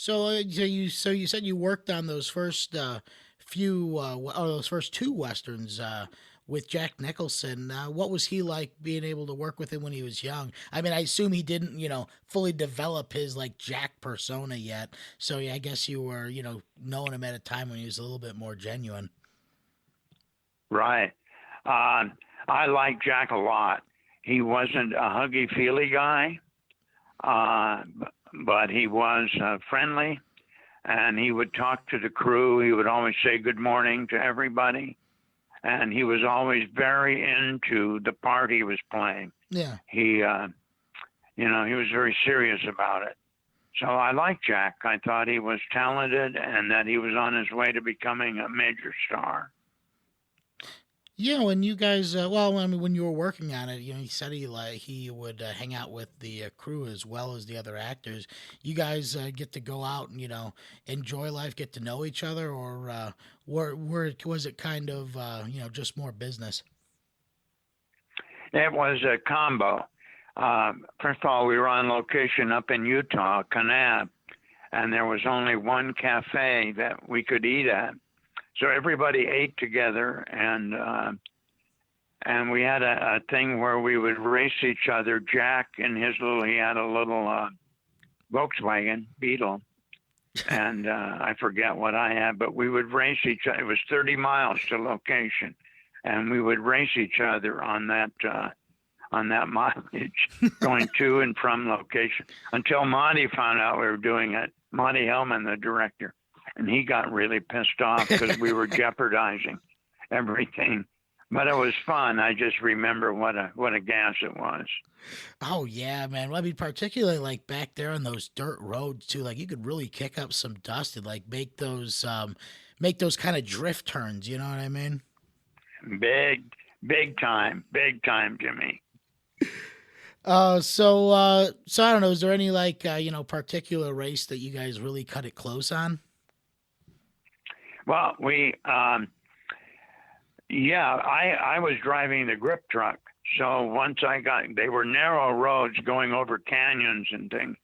So you said you worked on those first those first two westerns with Jack Nicholson. What was he like being able to work with him when he was young? I mean, I assume he didn't, fully develop his like Jack persona yet. So yeah, I guess you were, knowing him at a time when he was a little bit more genuine. Right. Uh, I like Jack a lot. He wasn't a huggy feely guy, uh, but he was friendly, and he would talk to the crew. He would always say good morning to everybody, and he was always very into the part he was playing. Yeah. He, he was very serious about it. So I liked Jack. I thought he was talented and that he was on his way to becoming a major star. Yeah, when you guys, well, I mean, when you were working on it, he said he would hang out with the crew as well as the other actors. You guys get to go out and enjoy life, get to know each other, or was it kind of just more business? It was a combo. First of all, we were on location up in Utah, Kanab, and there was only one cafe that we could eat at. So everybody ate together, and we had a thing where we would race each other. Jack and he had a little Volkswagen Beetle, and I forget what I had, but we would race each other. It was 30 miles to location, and we would race each other on that mileage going to and from location until Monty found out we were doing it. Monty Hellman, the director, and he got really pissed off because we were jeopardizing everything. But it was fun. I just remember what a gas it was. Oh yeah, man. Well, I mean, particularly like back there on those dirt roads too. Like you could really kick up some dust and like make those kind of drift turns. You know what I mean? Big, big time, Jimmy. So I don't know. Is there any like particular race that you guys really cut it close on? Well, I was driving the grip truck. So they were narrow roads going over canyons and things.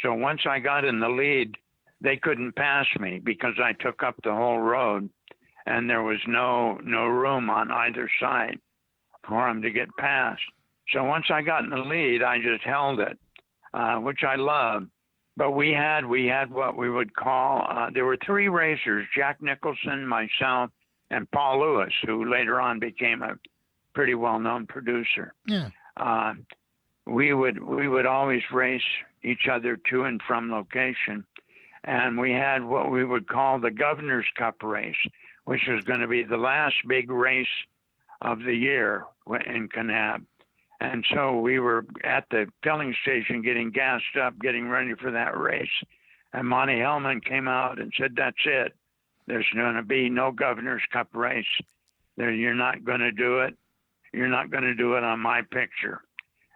So once I got in the lead, they couldn't pass me because I took up the whole road, and there was no room on either side for them to get past. So once I got in the lead, I just held it, which I loved. But we had what we would call there were three racers: Jack Nicholson, myself, and Paul Lewis, who later on became a pretty well-known producer. Yeah. Uh, we would always race each other to and from location, and we had what we would call the Governor's Cup race, which was going to be the last big race of the year in Kanab. And so we were at the filling station getting gassed up, getting ready for that race. And Monty Hellman came out and said, "That's it. There's going to be no Governor's Cup race. You're not going to do it. You're not going to do it on my picture."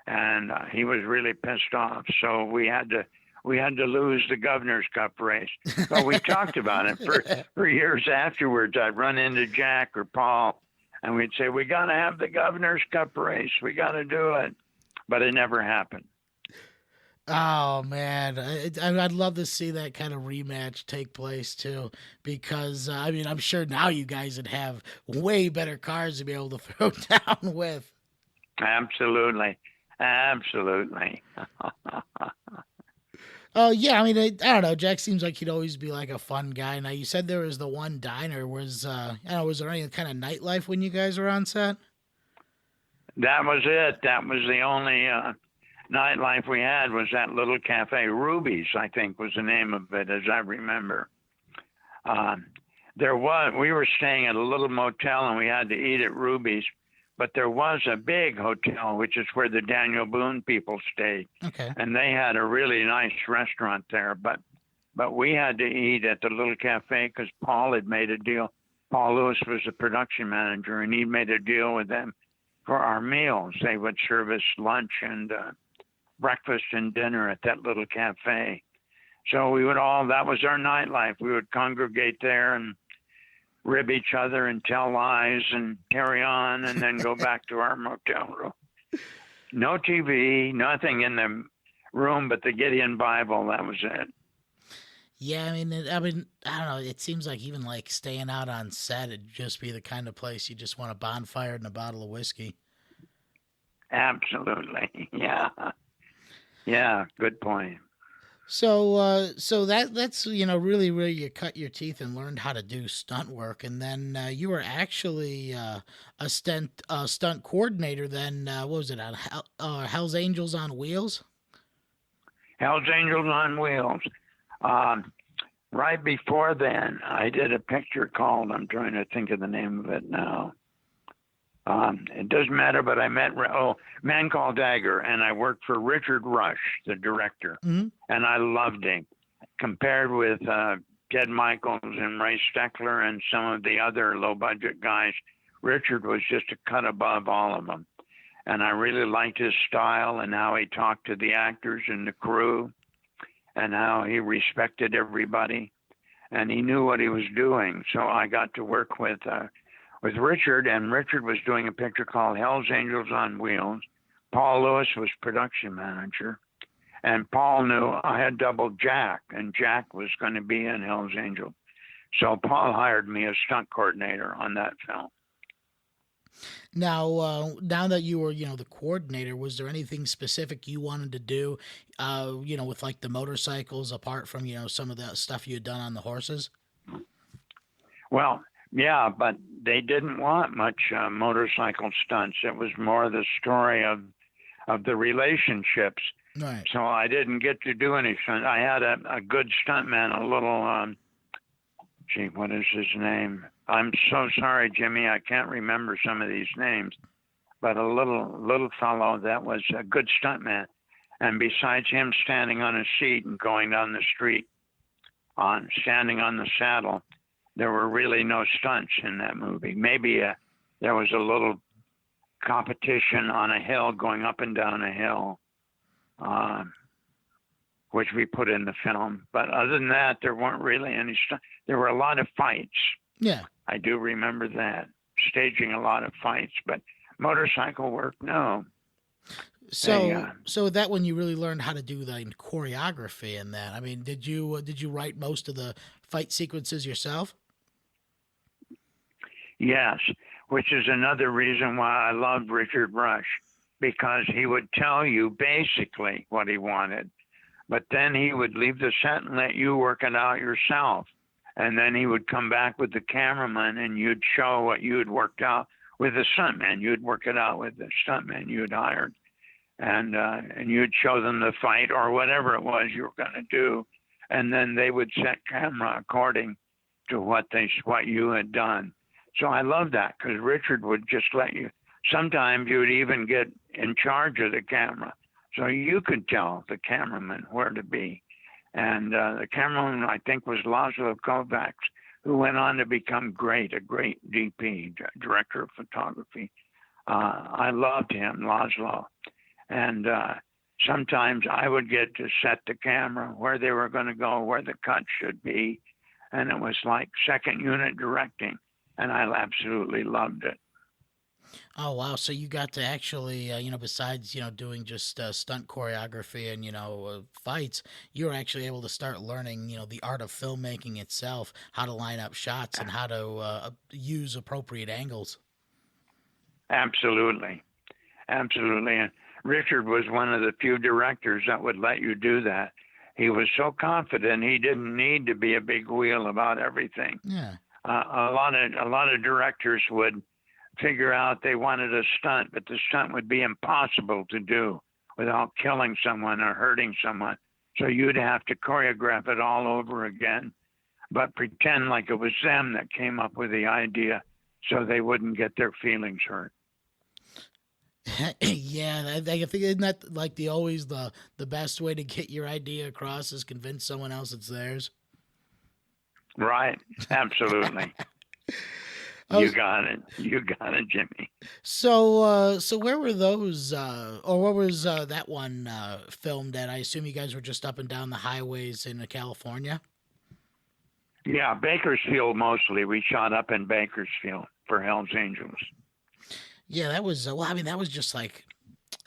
And he was really pissed off. So we had to lose the Governor's Cup race. But we talked about it for years afterwards. I'd run into Jack or Paul, and we'd say, "We got to have the Governor's Cup race. We got to do it." But it never happened. Oh man, I'd love to see that kind of rematch take place too, because I mean, I'm sure now you guys would have way better cars to be able to throw down with. Absolutely. Absolutely. Oh yeah, I mean, I don't know. Jack seems like he'd always be like a fun guy. Now you said there was the one diner. I don't know, was there any kind of nightlife when you guys were on set? That was it. That was the only nightlife we had was that little cafe. Ruby's, I think, was the name of it, as I remember. Uh, we were staying at a little motel and we had to eat at Ruby's, but there was a big hotel, which is where the Daniel Boone people stayed. Okay. And they had a really nice restaurant there, but we had to eat at the little cafe because Paul had made a deal. Paul Lewis was the production manager, and he made a deal with them for our meals. They would serve us lunch and breakfast and dinner at that little cafe. So that was our nightlife. We would congregate there and rib each other and tell lies and carry on and then go back to our motel room. No TV, nothing in the room but the Gideon Bible. That was it. Yeah, I don't know. It seems like even like staying out on set, it'd just be the kind of place you just want a bonfire and a bottle of whiskey. Absolutely. Yeah. Yeah. Good point. So that's really where you cut your teeth and learned how to do stunt work, and then you were actually a stunt coordinator. Then what was it on Hell's Angels on Wheels? Hell's Angels on Wheels. Um, right before then, I did a picture called, I'm trying to think of the name of it now. It doesn't matter, but I met, Man Called Dagger, and I worked for Richard Rush, the director, Hmm. and I loved him. Compared with Ted Michaels and Ray Steckler and some of the other low budget guys, Richard was just a cut above all of them. And I really liked his style and how he talked to the actors and the crew and how he respected everybody and he knew what he was doing. So I got to work with Richard, and Richard was doing a picture called Hell's Angels on Wheels. Paul Lewis was production manager, and Paul knew I had doubled Jack, and Jack was going to be in Hell's Angels. So Paul hired me as stunt coordinator on that film. Now that you were, the coordinator, was there anything specific you wanted to do, with like the motorcycles, apart from, some of the stuff you had done on the horses? Well, yeah, but they didn't want much motorcycle stunts. It was more the story of the relationships. Right. So I didn't get to do any stunt. I had a good stuntman, a little gee, what is his name? I'm so sorry, Jimmy. I can't remember some of these names, but a little fellow that was a good stuntman. And besides him standing on a seat and going down the street on standing on the saddle, there were really no stunts in that movie. Maybe there was a little competition on a hill, going up and down a hill, uh, which we put in the film. But other than that, there weren't really any stunts. There were a lot of fights. Yeah. I do remember that, staging a lot of fights, but motorcycle work, no. They, So that when you really learned how to do the choreography in that. I mean, did you write most of the fight sequences yourself? yes, which is another reason why I loved Richard Rush, because he would tell you basically what he wanted, but then he would leave the set and let you work it out yourself. And then he would come back with the cameraman and you'd show what you had worked out with the stuntman. You'd work it out with the stuntman you had hired. And you'd show them the fight or whatever it was you were going to do. And then they would set camera according to what you had done. So I love that because Richard would just let you. Sometimes you would even get in charge of the camera, so you could tell the cameraman where to be. And the cameraman, I think, was Laszlo Kovacs, who went on to become a great DP, director of photography. I loved him, Laszlo. And sometimes I would get to set the camera where they were going to go, where the cut should be. And it was like second unit directing. And I absolutely loved it. Oh wow! So you got to actually, besides doing just stunt choreography and fights, you were actually able to start learning the art of filmmaking itself, how to line up shots and how to use appropriate angles. Absolutely. Absolutely. And Richard was one of the few directors that would let you do that. He was so confident he didn't need to be a big wheel about everything. Yeah. A lot of directors would figure out they wanted a stunt, but the stunt would be impossible to do without killing someone or hurting someone. So you'd have to choreograph it all over again, but pretend like it was them that came up with the idea so they wouldn't get their feelings hurt. Yeah, I think isn't that like the best way to get your idea across is convince someone else it's theirs. Right. Absolutely. I You was got it. You got it, Jimmy. so where were those or where was that one filmed at? I assume you guys were just up and down the highways in California. Yeah, Bakersfield mostly. We shot up in Bakersfield for Hell's Angels. Yeah, that was well. I mean, that was just like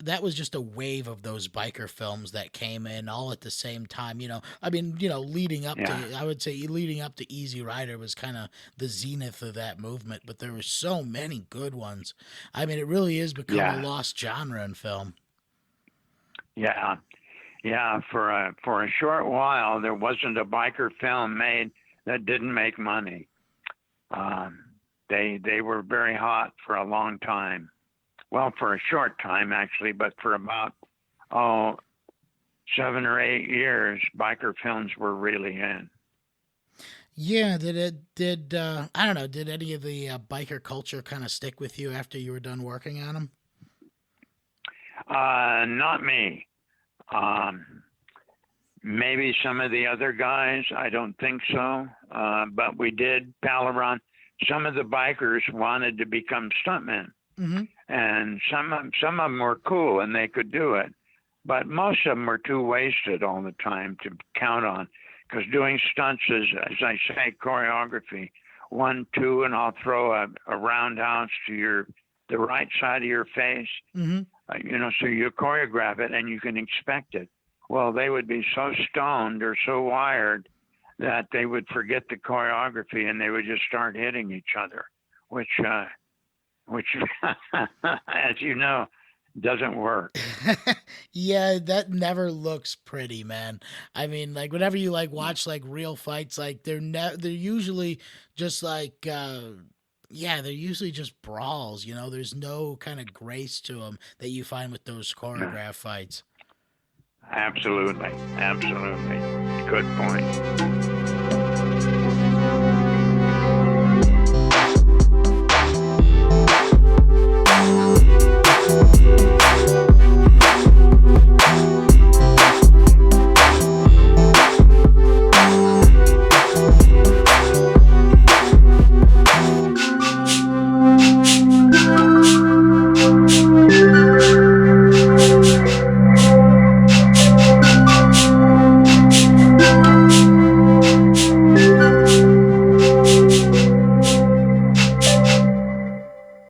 that was just a wave of those biker films that came in all at the same time. I mean, leading up Yeah, to, I would say, leading up to Easy Rider was kind of the zenith of that movement, but there were so many good ones. I mean, it really is become a yeah, lost genre in film. yeah, yeah. For a short while, there wasn't a biker film made that didn't make money. Um, they were very hot for a long time. Well, for a short time actually, but for about oh 7 or 8 years, biker films were really in. Yeah, I don't know, did any of the biker culture kind of stick with you after you were done working on them? Not me. Um, Maybe some of the other guys. I don't think so. But we did pal around. Some of the bikers wanted to become stuntmen, Hmm. and some of them were cool and they could do it. But most of them were too wasted all the time to count on, because doing stunts is, as I say, choreography. 1, 2, and I'll throw a roundhouse to the right side of your face. Hmm. So you choreograph it and you can expect it. Well, they would be so stoned or so wired that they would forget the choreography and they would just start hitting each other, which, as you know, doesn't work. Yeah, that never looks pretty, man. I mean, like whenever you like watch like real fights, like they're usually just like yeah, they're usually just brawls, There's no kind of grace to them that you find with those No, choreographed fights. absolutely, absolutely. Good point.